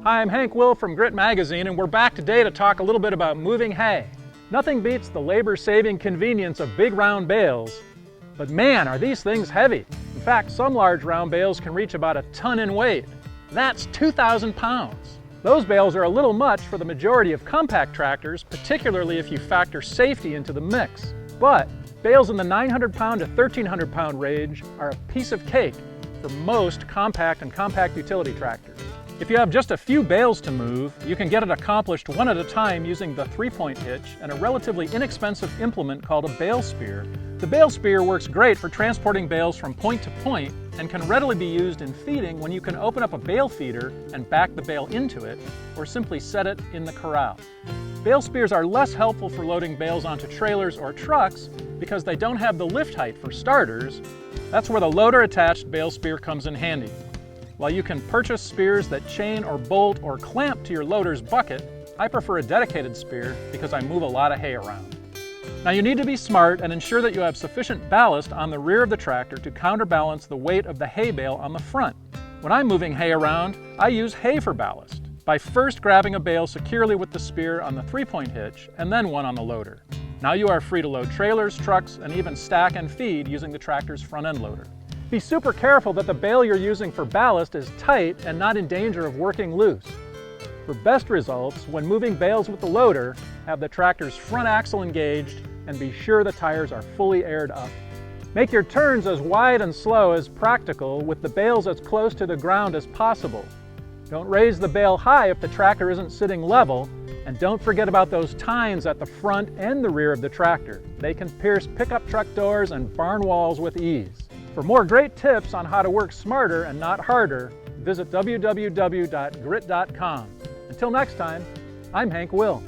Hi, I'm Hank Will from Grit Magazine, and we're back today to talk a little bit about moving hay. Nothing beats the labor-saving convenience of big round bales, but man, are these things heavy. In fact, some large round bales can reach about a ton in weight. That's 2,000 pounds. Those bales are a little much for the majority of compact tractors, particularly if you factor safety into the mix. But bales in the 900 pound to 1,300 pound range are a piece of cake for most compact and compact utility tractors. If you have just a few bales to move, you can get it accomplished one at a time using the 3-point hitch and a relatively inexpensive implement called a Bale Sphere. The Bale Sphere works great for transporting bales from point to point and can readily be used in feeding when you can open up a bale feeder and back the bale into it, or simply set it in the corral. Bale Spheres are less helpful for loading bales onto trailers or trucks because they don't have the lift height for starters. That's where the loader-attached Bale Sphere comes in handy. While you can purchase spears that chain or bolt or clamp to your loader's bucket, I prefer a dedicated spear because I move a lot of hay around. Now you need to be smart and ensure that you have sufficient ballast on the rear of the tractor to counterbalance the weight of the hay bale on the front. When I'm moving hay around, I use hay for ballast by first grabbing a bale securely with the spear on the 3-point hitch and then one on the loader. Now you are free to load trailers, trucks, and even stack and feed using the tractor's front-end loader. Be super careful that the bale you're using for ballast is tight and not in danger of working loose. For best results, when moving bales with the loader, have the tractor's front axle engaged and be sure the tires are fully aired up. Make your turns as wide and slow as practical with the bales as close to the ground as possible. Don't raise the bale high if the tractor isn't sitting level, and don't forget about those tines at the front and the rear of the tractor. They can pierce pickup truck doors and barn walls with ease. For more great tips on how to work smarter and not harder, visit www.grit.com. Until next time, I'm Hank Will.